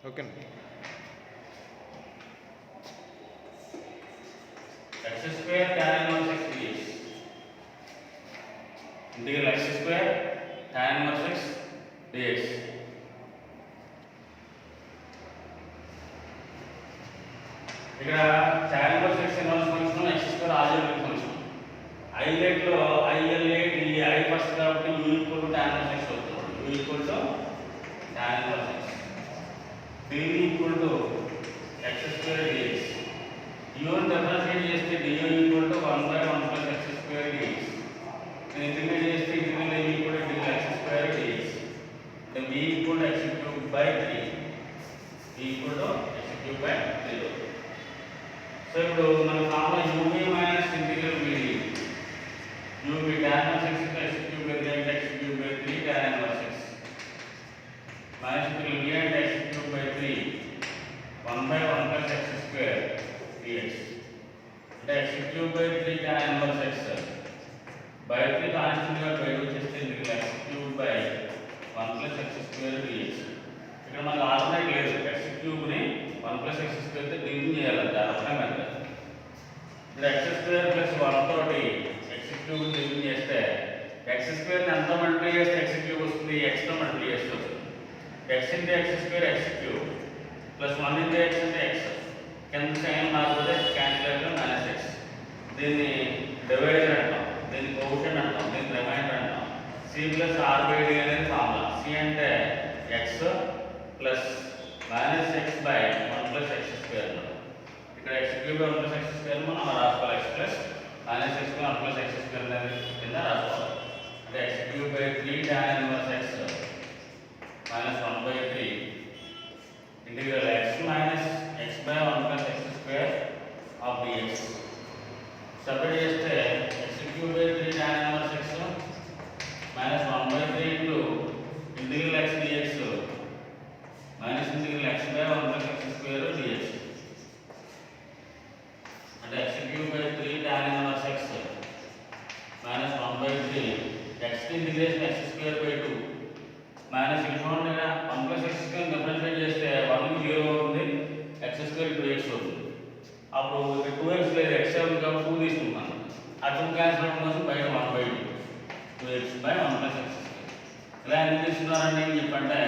Okay x square tan inverse x dx. Integral x square tan inverse x dx. ఇక్కడ tan inverse x inverse function x square algebraic function. I let లో ILA DA I first కాబట్టి u equal to tan inverse x అవుతుంది. u equal to tan inverse x. dv equal to x square dx. u ని differentiate చేస్తే du equal to 1/1 plus x square dx. నేను integrate చేస్తే integral a equal to x square dx. then v equal to x cube by 3. v equal to x cube by 3. So ఇప్పుడు మన formula uv minus integral vd. uv tan inverse x x cube by 3 అంటే x cube by 3 tan inverse x. Minus integral v అంటే x cube by 3 1/1 plus x square dx. అంటే x cube by 3 tan inverse x by 3 constant గా బయట వచ్చేస్తే integral x cube by 1 plus x square dx. ఇక్కడ మనకు alternate లేదు. x cube ని 1 plus x square తో డివిజన్ చేయాలంటే అర్థం మెథడ్. ఇప్పుడు x స్క్వేర్ ప్లస్ 1 తోటి x క్యూబ్ ని డివిజన్ చేస్తే x స్క్వేర్ ని ఎంత మల్టిప్లై చేస్తే x క్యూబ్ వస్తుంది, x తో మల్టిప్లై చేస్తే వస్తుంది. x into x square x cube plus 1 into x అంటే x. కింద సైన్ మారిపోతే క్యాన్సిలేటర్ మైనస్ x. దీన్ని డివైడర్ అంటాం, దీన్ని కోషెంట్ అంటాం, దీన్ని రిమైండర్ అంటాం. c plus r by d అనేది ఫార్ములా. c అంటే x plus minus x by 1 plus x square. ఇక్కడ x cube by 1 plus x square మనం రాసుకోవాలి. x plus minus x by 1 plus x square అనేది కింద రాసుకోవాలి. అంటే x cube by 3 tan inverse x minus 1 by 3 integral x minus x by 1 plus x square of dx. Separate చేస్తే x cube by 3 tan inverse x minus 1 by 3 into integral x dx minus integral x by 1 plus x square dx. అంటే x cube by 3 tan inverse x minus 1 by 3 x కి integration x square by 2 minus ఇక్కడ చూడండి 1 plus x square differentiate చేస్తే 1 కి 0 అవుతుంది, x square 2x అవుతుంది. అప్పుడు ఇక్కడ 2x లేదు, x అవుతుంది కాబట్టి 2 తీసుకుంటాను. ఆ 2 క్యాన్సిల్ అవ్వడం కోసం బయట 1 by 2 2x by 1 plus x square. ఇలా ఎందుకు తీసుకున్నారండి అని చెప్పంటే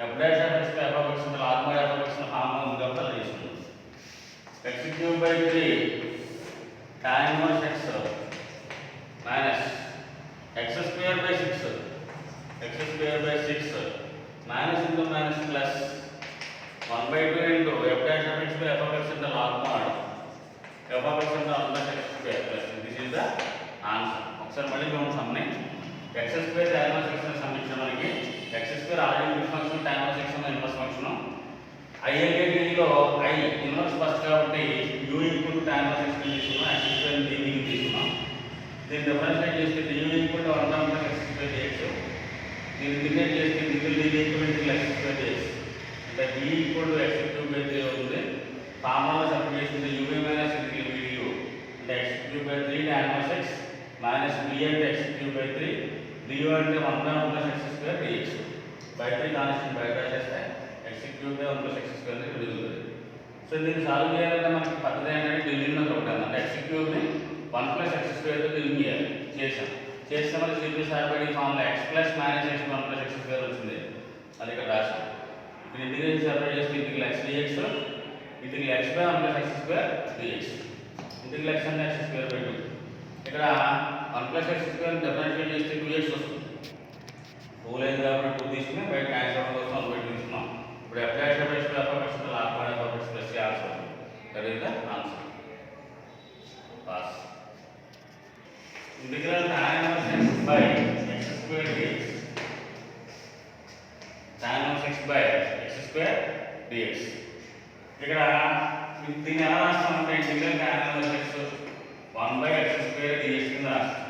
f dash of x by f of x అంటే log by f of x formula ఉంది కాబట్టి అలా తీసుకున్నాం. x cube by 3 tan inverse x minus x square by 6 x square by 6 minus into minus plus 1 by 2 into f dash of x by f of x అంటే log mod f of x అంటే 1 plus x square plus this is the answer. ఒకసారి మళ్ళీ చూడండి సమ్ని. x square tan inverse x ని సమ్మించిన మనకి x square algebraic function tan inverse x అనే inverse function. ILAD లో I inverse first కాబట్టి u equal to tan inverse x ని తీసుకున్నాం, x స్క్వేర్ dv ని తీసుకున్నాం. దీన్ని డిఫరెన్షియేట్ చేస్తే du equal to 1 plus x square dx. దీన్ని ఇంటిగ్రేట్ చేస్తే integral dv equal to x square dx. అంటే v equal to x cube by 3 అవుతుంది. ఫార్ములా సబ్స్టిట్యూట్ చేస్తే uv మైనస్ ఇంటిగ్రల్ vdu అంటే x cube by 3 tan inverse x minus v అంటే x cube by 3 du అంటే 1/1 plus x square dx. By 3 constant బయట చేస్తే x cube by 1 plus x square అనేది మిగులుతుంది. So దీన్ని solve చేయాలంటే మనకి పద్ధతి ఏంటంటే డివిజన్ మెథడ్ ఒకటి అంటే x క్యూబ్ ని 1 ప్లస్ x స్క్వేర్ తో డివిజన్ చేయాలి. చేస్తే మనకి c plus r by d formula x plus minus x 1 plus x square వచ్చింది. అది ఇక్కడ రాసాం. ఇప్పుడు ఇంటిగ్రేషన్ సెపరేట్ చేస్తే integral x dx integral x by 1 plus x square dx. Integral x అంటే x స్క్వేర్ బై 2. ఇక్కడ 1 ప్లస్ x స్క్వేర్ డిఫరెన్షియేట్ చేస్తే 2x వస్తుంది. 2 లేదు కాబట్టి 2 తీసుకుని బయట క్యాన్సిల్ అవ్వడం కోసం 1 బై 2 తీసుకున్నాం. ఇప్పుడు f dash of x by f of x అంటే log by f of x plus c answer. That is the answer. Pass. Integral tan inverse x by x square dx. tan inverse x by x square dx. ఇక్కడ దీన్ని ఎలా రాస్తామంటే integral tan inverse x 1 by x square dx కింద రాస్తాం.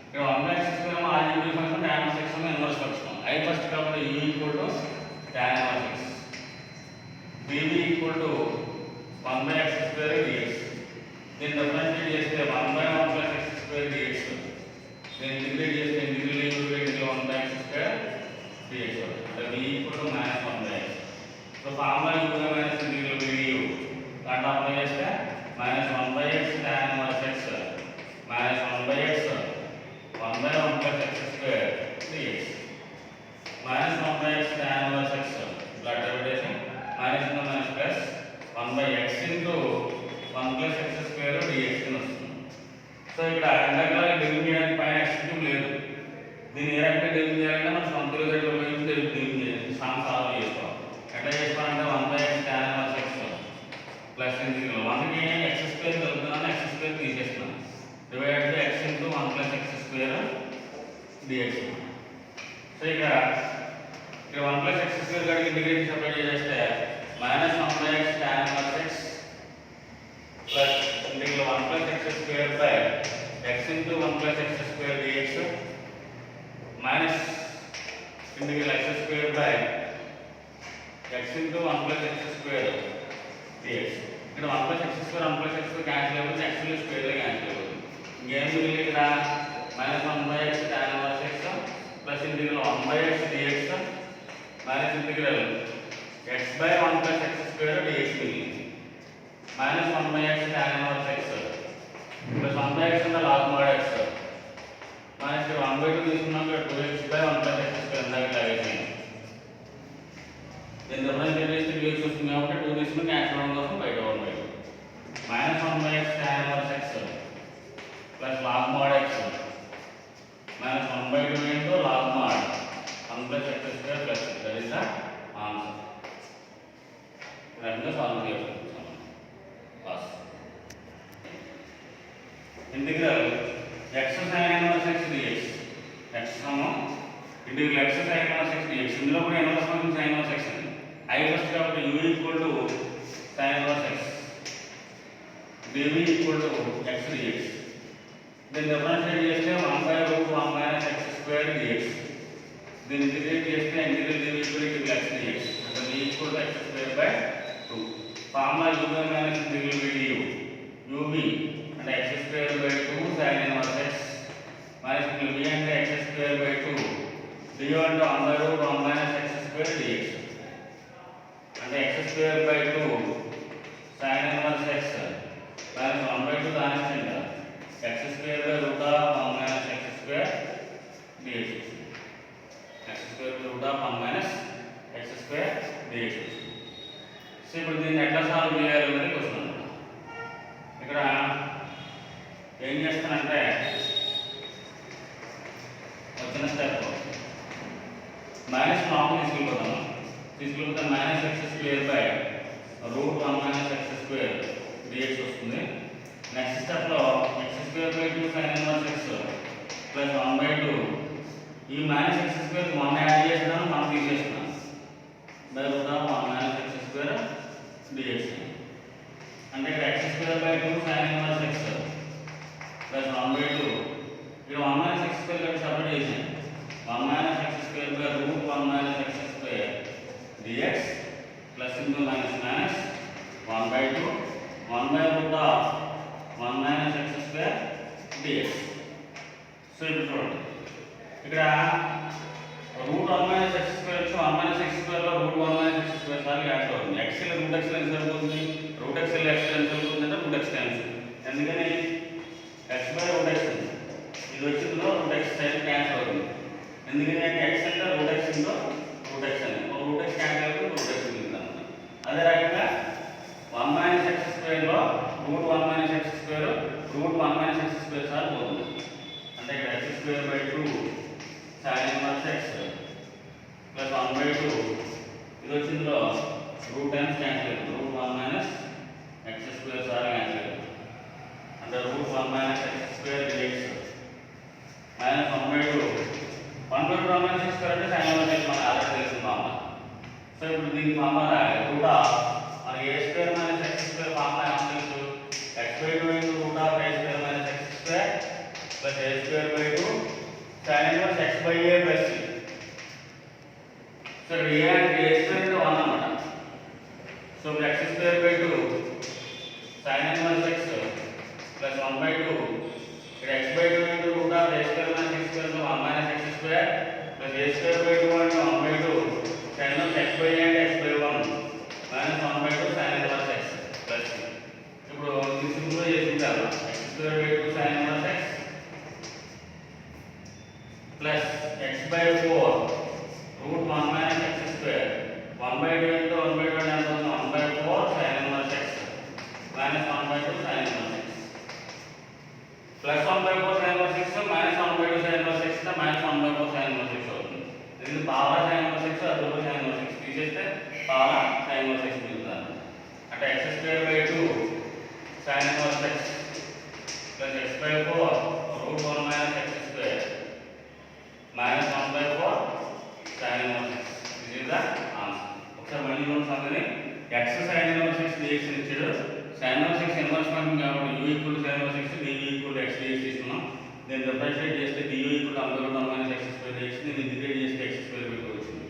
ఇక్కడ 1 by x square algebraic function tan inverse x అనే inverse function. I first కాబట్టి u equal to tan inverse x. dv equal to 1 by x square dx. దీన్ని differentiate చేస్తే 1 by 1 plus x square dx. దీన్ని integrate చేస్తే integral 1 by x square dx. అంటే v equal to minus 1 by x. So formula u minus integral du దాంట్లో apply చేస్తే minus 1/x tan inverse x minus 1/x 1/1 plus x square dx minus 1/x tan inverse x blood division minus into minus plus 1/x into 1 plus x square dx కింద వస్తుంది. So ఇక్కడ ఇందాక delivery చేయడానికి పైన x cube లేదు. దీన్ని ఏ రకంగా delivery చేయాలంటే మనం సొంత రిజల్ట్ ఉపయోగించి డెలివరీ సాల్వ్ చేసుకోవాలి. ఎట్లా చేసుకోవాలంటే 1/x tan inverse x plus integral 1కి x స్క్వేర్ కలుపుతున్నాను, x స్క్వేర్ తీసేస్తున్నాను, divided by x into 1 plus x square dx. So ఇక్కడ 1 ప్లస్ x స్క్వేర్ కాడికి ఇంటిగ్రేట్ సెపరేట్ చేస్తే minus 1/x tan inverse x plus integral 1 plus x square by x into 1 plus x square dx minus integral x square by x into 1 plus x square dx. ఇక్కడ 1 plus x square 1 plus x square cancel అయిపోతుంది, x square లో cancel అయిపోతుంది. ఇంకేం మిగిలింది ఇక్కడ minus 1/x tan inverse x plus integral 1/x dx minus integral x by 1 plus x square dx మిగిలింది. Minus 1/x tan inverse x plus 1/x అంటే log mod x minus ఇక్కడ 1/2 తీసుకున్నాం, ఇక్కడ 2x by 1 plus x square ఇందాక లాగేసింది. దీని represent చేస్తే dx వస్తుంది కాబట్టి 2 తీసుకుని క్యాన్సిల్ అవడం కోసం బయట 1/2 minus 1/x tan inverse x plus log mod x minus 1/2 into log mod 1 plus x square plus that is the answer. రెండుగా సాల్వ్ చేసుకుంటాం. Pass integral x sin inverse x dx x సమం integral x sin inverse x dx ఇందులో కూడా inverse function sin inverse x ఉంది. I first కాబట్టి u equal to sin inverse x dv equal to x dx. దీన్ని differentiate చేస్తే 1/√1 minus x square dx. దీన్ని integrate చేస్తే integral dv equal to x dx అంటే v equal to x square by 2. Formula u minus integral du uv అంటే x square by 2 sin inverse x minus v అంటే x square by 2 du అంటే 1/√1 minus x square dx అంటే x square by 2 sin inverse x minus 1/2 constant x square by root of 1 minus x square dx x square by root of 1 minus x square dx. So ఇప్పుడు దీన్ని ఎట్లా solve చేయాలి అనేది question అన్నమాట. ఇక్కడ ఏం చేస్తానంటే వచ్చిన స్టెప్ మైనస్ నార్మల్ తీసుకెళ్ళిపోతే minus x square by √1 minus x square dx వస్తుంది. నెక్స్ట్ స్టెప్లో x square by 2 sin inverse x plus 1/2 ఈ మైనస్ x స్క్వేర్ 1 యాడ్ చేస్తున్నాను, 1 తీసేస్తున్నాను by root of 1 minus x square dx అంటే ఇక్కడ x square by 2 sin inverse x plus 1/2 ఇక్కడ 1 minus x square కాబట్టి separate చేసాను 1 minus x square by √1 minus x square dx plus into minus minus 1/2 1 by root of 1 minus x square dx. So ఇప్పుడు చూడండి ఇక్కడ √1 minus x square వచ్చి 1 minus x square లో √1 minus x square సార్లు cancel అవుతుంది. x లో √x లో ఎంత అవుతుంది, √x లో x ఎంత అవుతుంది అంటే √x క్యాన్సిల్. ఎందుకని x బై √x ఇది వచ్చిందో √x సైడ్ క్యాన్సిల్ అవుతుంది. ఎందుకని అంటే x అంటే √x ఇంటూ √x అని √x క్యాన్సిల్ అవుతుంది, √x మిగులుతుంది అన్నమాట. అదే రకంగా 1 మైనస్ x స్క్వేర్ లో √1 minus x square √1 minus x square సార్లు పోతుంది. అంటే ఇక్కడ x square by 2 sin inverse x plus 1/2 ఇది వచ్చిందో రూట్ టైమ్స్ క్యాన్సిల్ అవుతుంది, √1 మైనస్ x స్క్వేర్ సార్లు క్యాన్సిల్ అవుతుంది. అంటే √1 minus x square dx minus 1/2 1/2 minus x square అంటే sin ఇన్వర్స్ x మనం ఆల్రెడీ తెలుసుకున్నాం. సో ఇప్పుడు దీని ఫార్ములా రూట్ ఆఫ్ మనకి a square minus x square formula ఏమో తెలుసు x by 2 into route of a square minus x square plus a square by 2 sin inverse x by a plus c. So a అంటే a square అంటే 1 అన్నమాట. So x square by 2 sin inverse x plus 1/2 ఇక్కడ x by 2 into route of a square minus x square అంటే 1 minus x square plus a square by 2 అంటే 1/2 sin inverse x by a అంటే x by 1 అంటే x square by 2 sin inverse x plus x by 4 root 1 minus x square minus 1 by 4 sin inverse x. This is the answer. ఒకసారి మళ్ళీ చూడండి సంగతి. x sin inverse x dx ఇచ్చాడు. sin inverse x inverse function కాబట్టి u equal to sin inverse x du equal to x dx తీసుకున్నాం. దీన్ని differentiate చేస్తే du equal to అంబర్ root 1 minus x square dx ని ఇంటిగ్రేట్ చేస్తే x square by 2 వచ్చింది.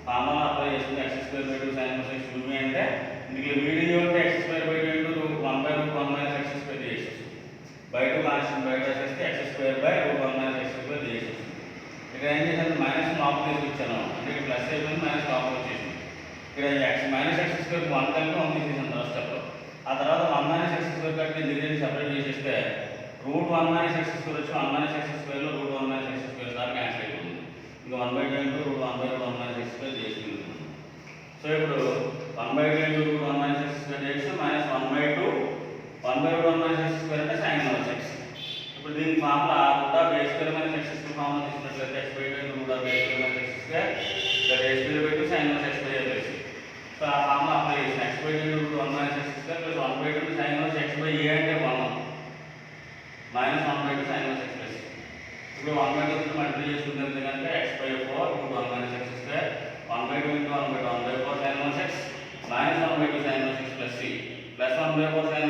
Formula apply చేస్తే x square by 2 sin inverse x du అంటే ఇందులో du అంటే x square by 2 into 1 by root 1 minus x square dx by 2 constant బయట రాసేస్తే x square by root 1 minus x square dx. ఇక్కడ ఏం చేశాను, minus లోపల తీసుకొచ్చాను. అంటే ఇక్కడ ప్లస్ అయిపోయింది, మైనస్ లోపల వచ్చేసింది. ఇక్కడ x మైనస్ x స్క్వేర్ 1 కలిపి 1 తీసేసాను ఫస్ట్ స్టెప్లో. ఆ తర్వాత 1 మైనస్ x స్క్వేర్ కలిపి దీన్ని సెపరేట్ చేసేస్తే రూట్ 1 మైనస్ x స్క్వేర్ వచ్చి 1 మైనస్ x స్క్వేర్లో root 1 minus x square sir cancel అయిపోతుంది. ఇంకా 1 by 2 into root 1 by root 1 minus x square చేసి. సో ఇప్పుడు 1 by 2 into root 1 minus x square చేసి minus 1 by 2 1 by root 1 minus x square అంటే sin inverse x. ఇప్పుడు దీని formula root of a square minus x square formula తీసుకున్నట్లయితే x by 2 root of a square minus x square that a square by 2 sin inverse x by a plus. So ఆ formula apply చేసిన x by 2 root 1 minus x square plus 1 by 2 sin inverse x by a అంటే 1 minus 1 by 2 sin inverse x plus. ఇప్పుడు 1 by 2 multiply చేసుకుంటే కనుక x by 4 root 1 minus x square 1 by 2 into 1 by 2 1 by 4 sin inverse x minus 1 by 2 sin inverse x plus c plus 1 by 4 sin